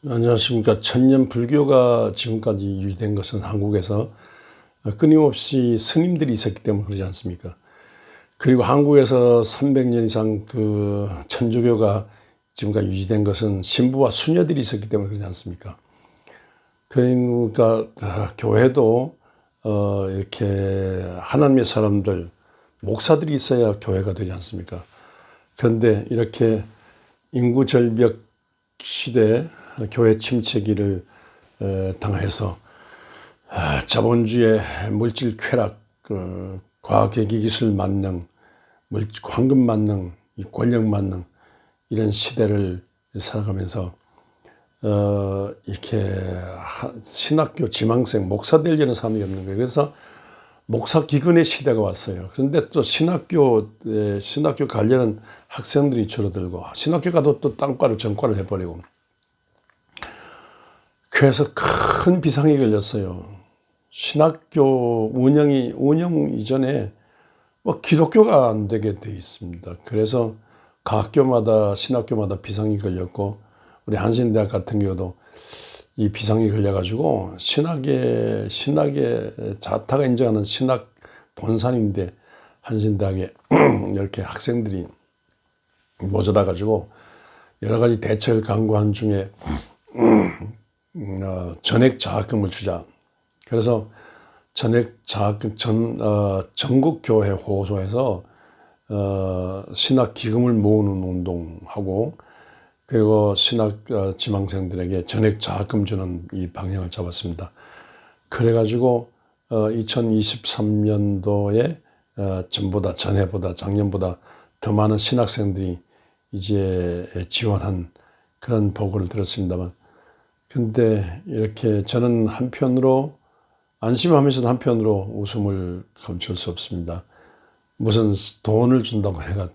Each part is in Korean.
안녕하십니까. 천년 불교가 지금까지 유지된 것은 한국에서 끊임없이 스님들이 있었기 때문에 그러지 않습니까? 그리고 한국에서 300년 이상 그 천주교가 지금까지 유지된 것은 신부와 수녀들이 있었기 때문에 그러지 않습니까? 그러니까 교회도 이렇게 하나님의 사람들, 목사들이 있어야 교회가 되지 않습니까? 그런데 이렇게 인구 절벽 시대 교회 침체기를 당해서 자본주의 물질 쾌락, 과학기기 기술 만능, 황금 만능, 권력 만능 이런 시대를 살아가면서 이렇게 신학교 지망생 목사 되려는 사람이 없는 거예요. 그래서 목사 기근의 시대가 왔어요. 그런데 또 신학교 가려는 학생들이 줄어들고 신학교 가도 또 땅과를 전과를 해버리고 그래서 큰 비상이 걸렸어요. 신학교 운영 이전에 뭐 기독교가 안 되게 돼 있습니다. 그래서 각 학교마다 신학교마다 비상이 걸렸고 우리 한신대학 같은 경우도 이 비상이 걸려가지고 신학의 자타가 인정하는 신학 본산인데 한신대학에 이렇게 학생들이 모자라가지고 여러 가지 대책을 강구한 중에 전액 장학금을 주자. 그래서 전액 장학금 전국 교회 호소해서 신학 기금을 모으는 운동하고 그리고 신학 지망생들에게 전액 장학금 주는 이 방향을 잡았습니다. 그래가지고 2023년도에 전해보다 작년보다 더 많은 신학생들이 이제 지원한 그런 보고를 들었습니다만, 근데 이렇게 저는 한편으로 안심하면서도 한편으로 웃음을 감출 수 없습니다. 무슨 돈을 준다고 해서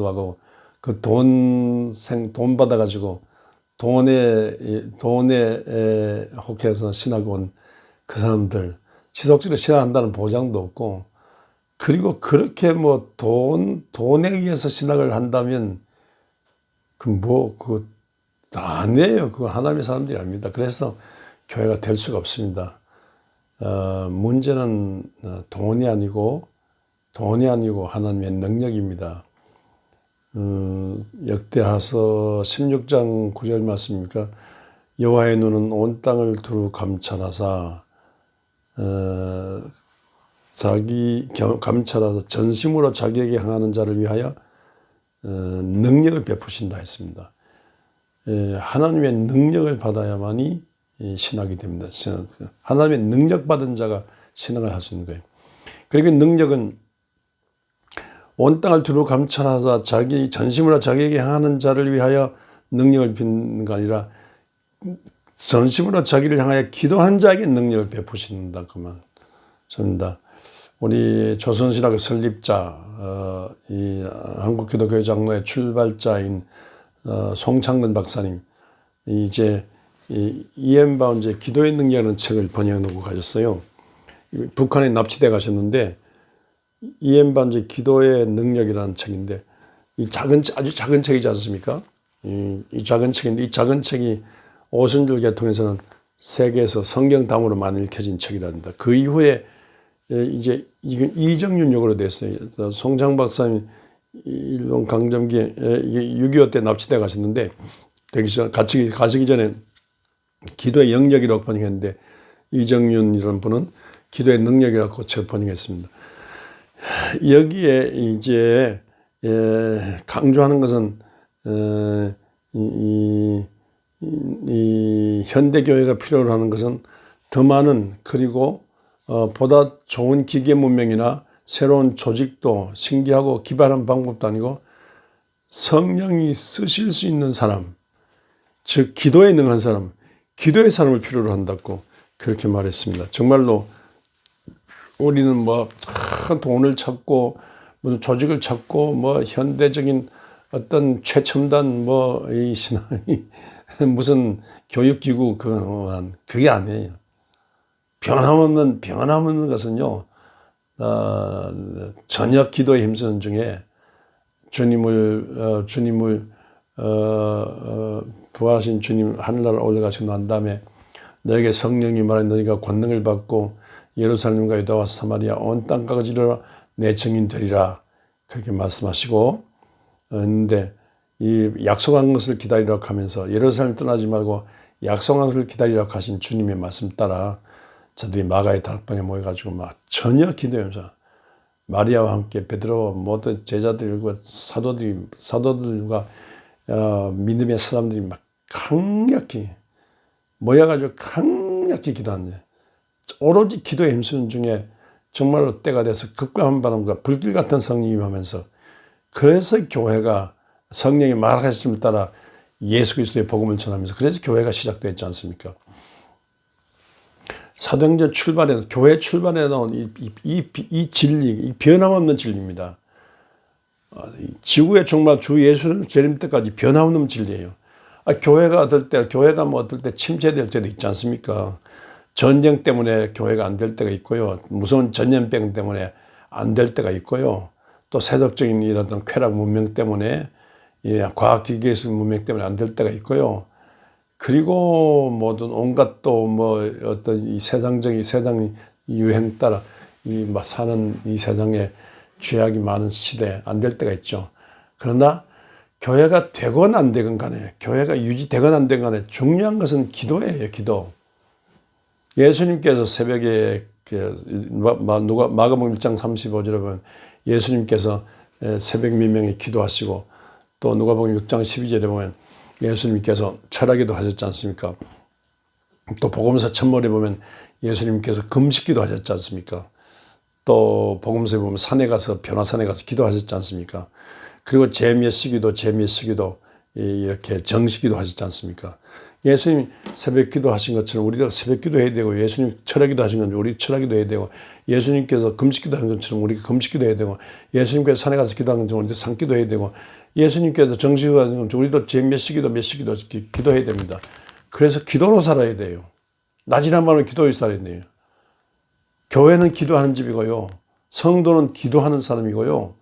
하고 그 돈 받아가지고 돈에 혹해서 신학 온 그 사람들 지속적으로 신학한다는 보장도 없고, 그리고 그렇게 뭐 돈에 의해서 신학을 한다면 그거 아니에요. 그거 하나님의 사람들이 아닙니다. 그래서 교회가 될 수가 없습니다. 문제는 돈이 아니고 하나님의 능력입니다. 역대하서 16장 9절 말씀입니까? 여호와의 눈은 온 땅을 두루 감찰하사 감찰하사 전심으로 자기에게 향하는 자를 위하여 능력을 베푸신다 했습니다. 하나님의 능력을 받아야만이 신학이 됩니다. 하나님의 능력 받은 자가 신학을 할 수 있는 거예요. 그리고 능력은 온 땅을 두루 감찰하사 자기 전심으로 자기에게 향하는 자를 위하여 능력을 빚는 게 아니라 전심으로 자기를 향하여 기도한 자에게 능력을 베푸신다 그만 습니다. 우리 조선신학의 설립자, 이 한국기독교 장로의 출발자인 송창근 박사님, 이제 이엠바운드의 기도의 능력이라는 책을 번역해 놓고 가셨어요. 북한에 납치돼 가셨는데 이엠바운드의 기도의 능력이라는 책인데, 아주 작은 책이지 않습니까? 이 작은 책인데, 이 작은 책이 오순절 계통에서는 세계에서 성경담으로 많이 읽혀진 책이랍니다. 그 이후에 이제 이정윤 역으로 됐어요. 송창 박사님 일본 강점기에 6.25 때 납치돼 가셨는데 가시기 전에 기도의 영역이라고 번역했는데, 이정윤이라는 분은 기도의 능력이라고 책 번역했습니다. 여기에 이제 강조하는 것은 이 현대 교회가 필요로 하는 것은 더 많은, 그리고 보다 좋은 기계 문명이나 새로운 조직도 신기하고 기발한 방법도 아니고 성령이 쓰실 수 있는 사람, 즉 기도에 능한 사람, 기도의 사람을 필요로 한다고 그렇게 말했습니다. 정말로 우리는 뭐 돈을 찾고 무슨 조직을 찾고 뭐 현대적인 어떤 최첨단 뭐 이 신앙이 무슨 교육기구 그게 아니에요. 변함없는 것은요, 저녁 기도에 힘쓰는 중에 주님을 부활하신 주님 하늘나라 올라가시고 난 다음에 너에게 성령이 말해 너희가 권능을 받고 예루살렘과 유다와 사마리아 온 땅까지 이르러 내 증인 되리라. 그렇게 말씀하시고 했는데 이 약속한 것을 기다리라고 하면서 예루살렘 떠나지 말고 약속한 것을 기다리라고 하신 주님의 말씀 따라 저들이 마가의 다락방에 모여가지고 막 전혀 기도하면서 마리아와 함께 베드로와 모든 제자들과 사도들과 믿음의 사람들이 막 강력히 모여가지고 강력히 기도하는데 오로지 기도에 힘쓰는 중에 정말로 때가 돼서 급감한 바람과 불길 같은 성령이 임하면서 그래서 교회가 성령이 말하심을 따라 예수 그리스도의 복음을 전하면서 그래서 교회가 시작됐지 않습니까? 사도행전 출발에 교회 출발에 나온 이 진리, 이 변함없는 진리입니다. 지구의 정말 주 예수 재림 때까지 변함없는 진리예요. 교회가 어떨 때 침체될 때도 있지 않습니까? 전쟁 때문에 교회가 안 될 때가 있고요. 무서운 전염병 때문에 안 될 때가 있고요. 또 세속적인 이런 쾌락 문명 때문에 과학기계술 문명 때문에 안 될 때가 있고요. 그리고 모든 온갖 또 어떤 이 세상 유행 따라 사는 이 세상에 죄악이 많은 시대에 안 될 때가 있죠. 그러나 교회가 되건 안 되건 간에 교회가 유지되건 안 되건 간에 중요한 것은 기도예요. 기도. 예수님께서 새벽에 마가복음 1장 35절에 보면 예수님께서 새벽 미명에 기도하시고 또 누가복음 6장 12절에 보면 예수님께서 철학기도 하셨지 않습니까? 또 복음서 첫머리에 보면 예수님께서 금식기도 하셨지 않습니까? 또 복음서에 보면 변화산에 가서 기도하셨지 않습니까? 그리고 제몇시기도 이렇게 정식기도 하셨지 않습니까? 예수님 새벽기도 하신 것처럼 우리가 새벽기도 해야 되고 예수님 철학기도 하신 것처럼 우리 철학기도 해야 되고 예수님께서 금식기도 하신 것처럼 우리가 금식기도 해야 되고 예수님께서 산에 가서 기도하는 것처럼 우리도 산기도 해야 되고 예수님께서 정식기도 하신 것처럼 우리도 제몇시기도 기도해야 됩니다. 그래서 기도로 살아야 돼요. 낮이나 밤을 기도로 살아야 돼요. 교회는 기도하는 집이고요. 성도는 기도하는 사람이고요.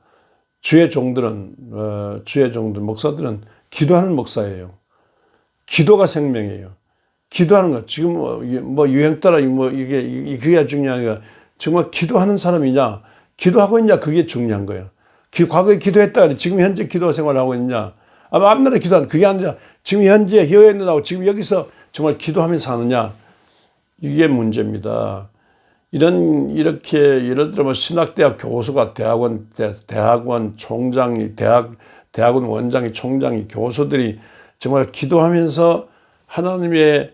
주의 종들, 목사들은 기도하는 목사예요. 기도가 생명이에요. 기도하는 것. 지금 유행 따라 그게 중요한 거야. 정말 기도하는 사람이냐, 기도하고 있냐, 그게 중요한 거예요. 과거에 기도했다, 지금 현재 기도 생활을 하고 있냐. 앞날에 기도하는, 그게 아니라 지금 현재 여행하고 지금 여기서 정말 기도하면서 사느냐. 이게 문제입니다. 이렇게 예를 들어 신학대학 교수가 대학원 총장이, 대학원 원장이, 총장이, 교수들이 정말 기도하면서 하나님의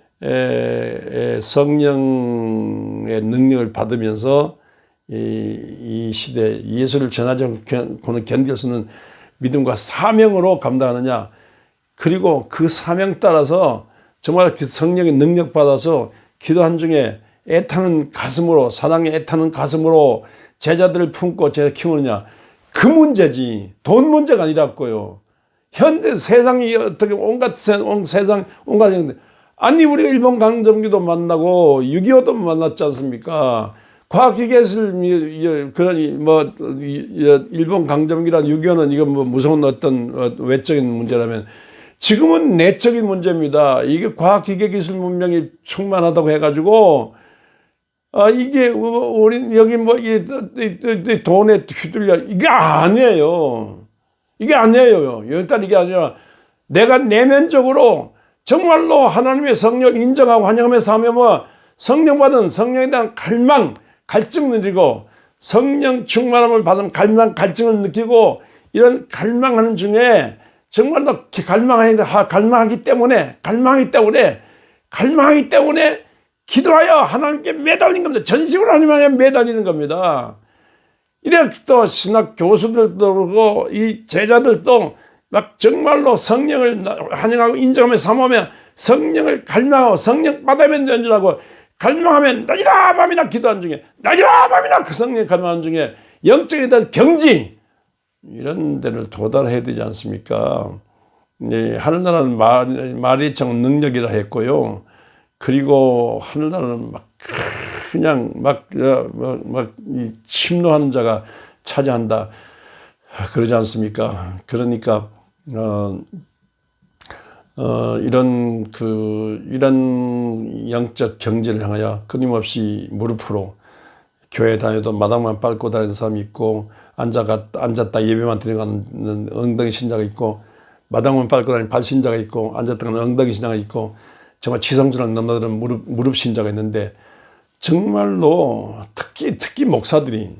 성령의 능력을 받으면서 이 시대 예수를 전하지 않고는 견딜 수 없는 믿음과 사명으로 감당하느냐. 그리고 그 사명 따라서 정말 그 성령의 능력 받아서 기도한 중에 애타는 가슴으로, 사랑에 애타는 가슴으로 제자들을 품고 제자 키우느냐. 그 문제지. 돈 문제가 아니라고요. 현재 세상이 어떻게 아니 우리가 일본 강점기도 만나고 6.25도 만났지 않습니까? 과학기계술 일본 강점기란 6.25는 이건 무서운 어떤 외적인 문제라면 지금은 내적인 문제입니다. 이게 과학기계기술 문명이 충만하다고 해가지고 이게 우리 여기 이 돈에 휘둘려 이게 아니에요. 이게 아니에요. 일단 이게 아니라 내가 내면적으로 정말로 하나님의 성령 인정하고 환영하면서 하면 성령 받은 성령에 대한 갈증을 느끼고 성령 충만함을 받은 갈증을 느끼고 이런 갈망하는 중에 정말로 갈망하기 때문에 기도하여 하나님께 매달린 겁니다. 전식으로 하나님께 매달리는 겁니다. 이렇게 또 신학 교수들도 그러고 이 제자들도 막 정말로 성령을 환영하고 인정하며 사모하며 성령을 갈망하고 성령 받으면 되는 줄 알고 갈망하면 낮이나 밤이나 기도하는 중에 낮이나 밤이나 그 성령 갈망하는 중에 영적에 대한 경지 이런 데를 도달해야 되지 않습니까? 하늘나라는 말이 참 능력이라 했고요. 그리고 하늘나라는 그냥 침노하는 자가 차지한다. 그러지 않습니까? 그러니까, 이런 영적 경제를 향하여 끊임없이 무릎으로 교회 다녀도 마당만 밟고 다니는 사람이 있고, 앉았다 예배만 드리는 엉덩이 신자가 있고, 마당만 밟고 다니는 발신자가 있고, 앉았다가는 엉덩이 신자가 있고, 정말 지성전을 넘나드는 무릎 신자가 있는데, 정말로 특히 목사들이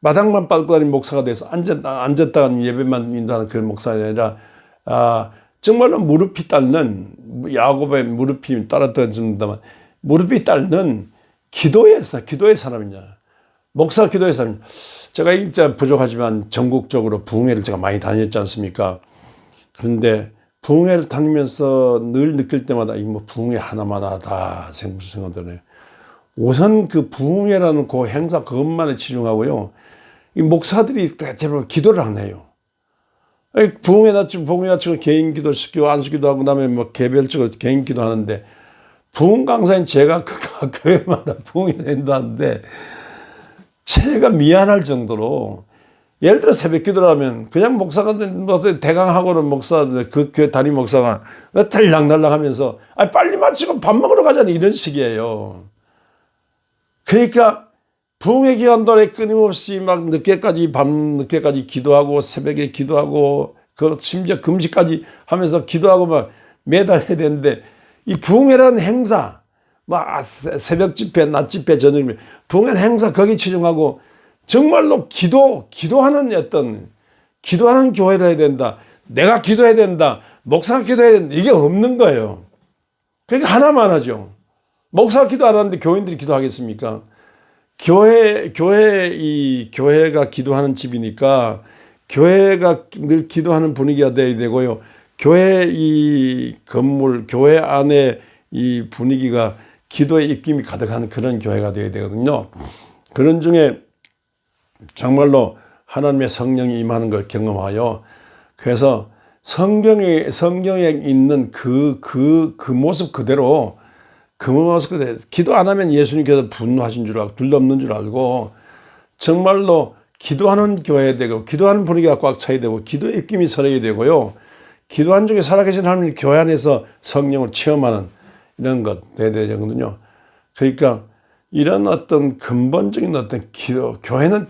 마당만 밟고 다니는 목사가 돼서 앉았다가는 예배만 인도하는 그런 목사가 아니라, 정말로 무릎이 닳는, 야곱의 무릎이 따라떨어진다만 무릎이 닳는 기도의 사람이냐, 목사 기도의 사람. 제가 진짜 부족하지만 전국적으로 부흥회를 제가 많이 다녔지 않습니까? 그런데 부흥회를 다니면서 늘 느낄 때마다 부흥회 하나마다 다 생각되네요. 우선 그 부흥회라는 그 행사 그것만에 치중하고요, 이 목사들이 대체로 기도를 안 해요. 부흥회 낮추고 개인 기도 시키고 안수기도 하고, 그다음에 개별적으로 개인 기도 하는데, 부흥 강사인 제가 그 교회마다 부흥회 인도하는데 제가 미안할 정도로, 예를 들어 새벽 기도를 하면 그냥 목사가 대강하고는 그 교회 담임 목사가 달랑달랑 하면서 빨리 마치고 밥 먹으러 가자니 이런 식이에요. 그러니까 부흥회 기간 동안에 끊임없이 밤 늦게까지 기도하고, 새벽에 기도하고, 심지어 금식까지 하면서 기도하고 매달 해야 되는데, 이 부흥회라는 행사, 새벽 집회, 낮 집회, 저녁 집회, 부흥회 행사 거기 치중하고, 정말로 기도하는 교회를 해야 된다, 내가 기도해야 된다, 목사가 기도해야 된다, 이게 없는 거예요. 그러니까 하나만 하죠. 목사가 기도 안 하는데 교인들이 기도하겠습니까? 교회가 기도하는 집이니까 교회가 늘 기도하는 분위기가 돼야 되고요. 교회 이 건물, 교회 안에 이 분위기가 기도의 입김이 가득한 그런 교회가 되어야 되거든요. 그런 중에 정말로 하나님의 성령이 임하는 걸 경험하여, 그래서 성경에 있는 그 모습 그대로, 기도 안 하면 예수님께서 분노하신 줄 알고 둘러없는 줄 알고, 정말로 기도하는 교회 되고, 기도하는 분위기가 꽉 차야 되고, 기도의 입김이 서려야 되고요, 기도한 중에 살아계신 하나님 교회 안에서 성령을 체험하는 이런 것 돼야 되거든요. 그러니까 이런 어떤 근본적인 어떤 교회는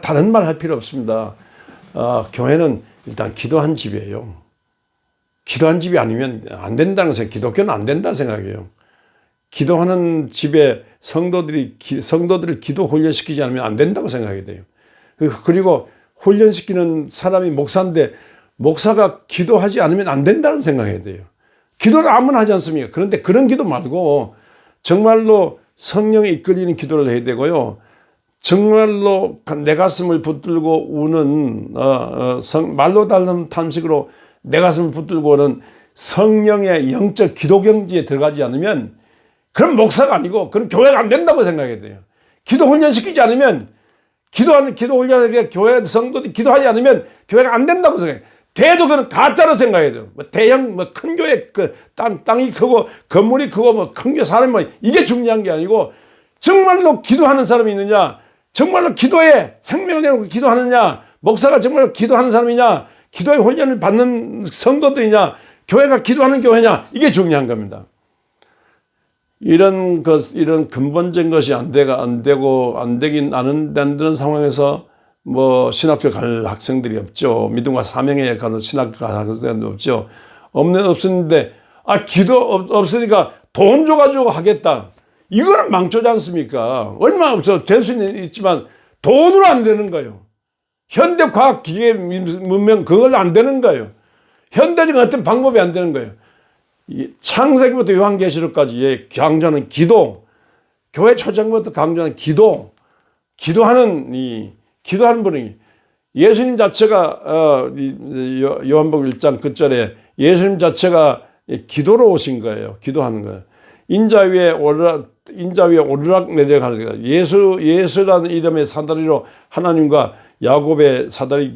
다른 말 할 필요 없습니다. 교회는 일단 기도한 집이에요. 기도한 집이 아니면 안 된다는 생각, 기독교는 안 된다는 생각이에요. 기도하는 집에 성도들을 기도 훈련시키지 않으면 안 된다고 생각이 돼요. 그리고 훈련시키는 사람이 목사인데, 목사가 기도하지 않으면 안 된다는 생각해야 돼요. 기도를 아무나 하지 않습니까? 그런데 그런 기도 말고 정말로 성령에 이끌리는 기도를 해야 되고요, 정말로 내 가슴을 붙들고 우는 말로 다른 탐식으로 내 가슴을 붙들고 오는 성령의 영적 기도 경지에 들어가지 않으면 그런 목사가 아니고 그런 교회가 안 된다고 생각해야 돼요. 기도 훈련시키지 않으면, 기도 훈련을 교회 성도들이 기도하지 않으면 교회가 안 된다고 생각해요. 돼도 그건 가짜로 생각해야 돼요. 대형 큰 교회, 땅이 크고 건물이 크고 큰 교회 사람이 이게 중요한 게 아니고, 정말로 기도하는 사람이 있느냐, 정말로 기도에 생명을 내놓고 기도하느냐, 목사가 정말로 기도하는 사람이냐, 기도의 훈련을 받는 성도들이냐, 교회가 기도하는 교회냐, 이게 중요한 겁니다. 이런 근본적인 것이 안 되는 상황에서 신학교 갈 학생들이 없죠. 믿음과 사명에 가는 신학교 갈 학생들이 없죠. 없었는데, 기도 없으니까 돈 줘가지고 하겠다. 이거는 망초지 않습니까? 얼마 없어. 될 수는 있지만 돈으로 안 되는 거예요. 현대 과학 기계 문명 그걸로 안 되는 거예요. 현대적인 어떤 방법이 안 되는 거예요. 창세기부터 요한계시록까지 강조하는 기도, 교회 초창부터 강조하는 기도하는 분이, 예수님 자체가 요한복음 1장 끝절에 예수님 자체가 기도로 오신 거예요. 기도하는 거예요. 인자 위에 오르락 내려가는 거예요. 예수라는 이름의 사다리로 하나님과 야곱의 사다리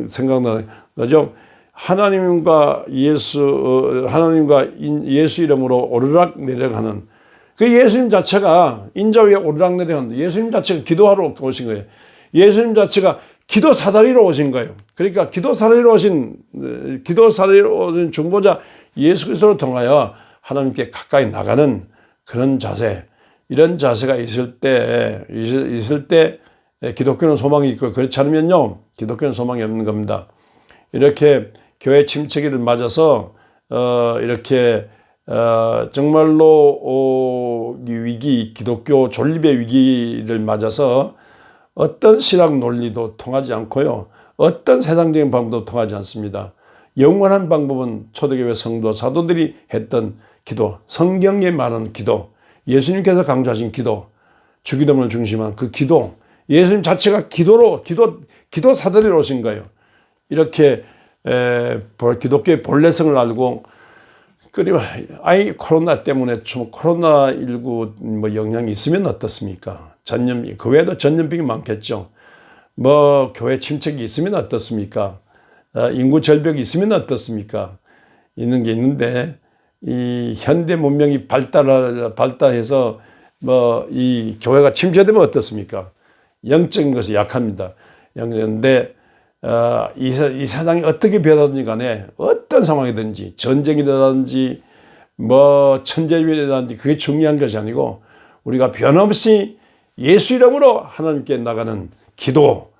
생각나는 거죠. 하나님과 예수 이름으로 오르락 내려가는, 그 예수님 자체가 인자 위에 오르락 내려가는, 예수님 자체가 기도하러 오신 거예요. 예수님 자체가 기도 사다리로 오신 거예요. 그러니까 기도 사다리로 오신 중보자 예수 그리스도를 통하여 하나님께 가까이 나가는 그런 자세, 이런 자세가 있을 때 기독교는 소망이 있고, 그렇지 않으면요, 기독교는 소망이 없는 겁니다. 이렇게 교회 침체기를 맞아서 이렇게 정말로 위기, 기독교 존립의 위기를 맞아서 어떤 신학 논리도 통하지 않고요, 어떤 세상적인 방법도 통하지 않습니다. 영원한 방법은 초대교회 성도 사도들이 했던 기도, 성경에 말하는 기도, 예수님께서 강조하신 기도, 주기도문을 중심한 그 기도, 예수님 자체가 기도 사다리로 오신 거예요. 이렇게 기독교의 본래성을 알고, 코로나 때문에 코로나19 뭐 영향이 있으면 어떻습니까? 그 외에도 전염병이 많겠죠. 뭐 교회 침체기 있으면 어떻습니까? 인구 절벽이 있으면 어떻습니까? 있는 게 있는데, 이 현대 문명이 발달해서 뭐 이 교회가 침체되면 어떻습니까? 영적인 것이 약합니다. 그런데 이 세상이 어떻게 변하든지 간에, 어떤 상황이든지, 전쟁이라든지 뭐 천재위라든지, 그게 중요한 것이 아니고, 우리가 변함없이 예수 이름으로 하나님께 나가는 기도,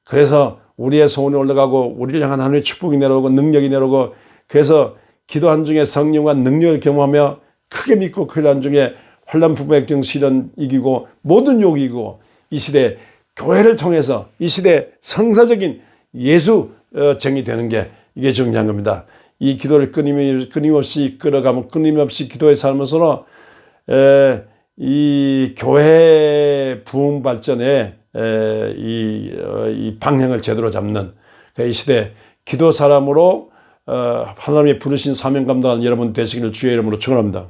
그래서 우리의 소원이 올라가고 우리를 향한 하나님의 축복이 내려오고 능력이 내려오고, 그래서 기도한 중에 성령과 능력을 경험하며 크게 믿고 기도한 중에 환난 풍부의 시련 이기고 모든 욕이 이기고, 이 시대 교회를 통해서 이 시대 성사적인 예수 정의되는 게, 이게 중요한 겁니다. 이 기도를 끊임없이 끌어가면, 끊임없이 기도의 삶으로 이 교회 부흥 발전에 이 방향을 제대로 잡는, 이 시대 기도 사람으로 하나님이 부르신 사명 감당하는 여러분 되시기를 주의 이름으로 축원합니다.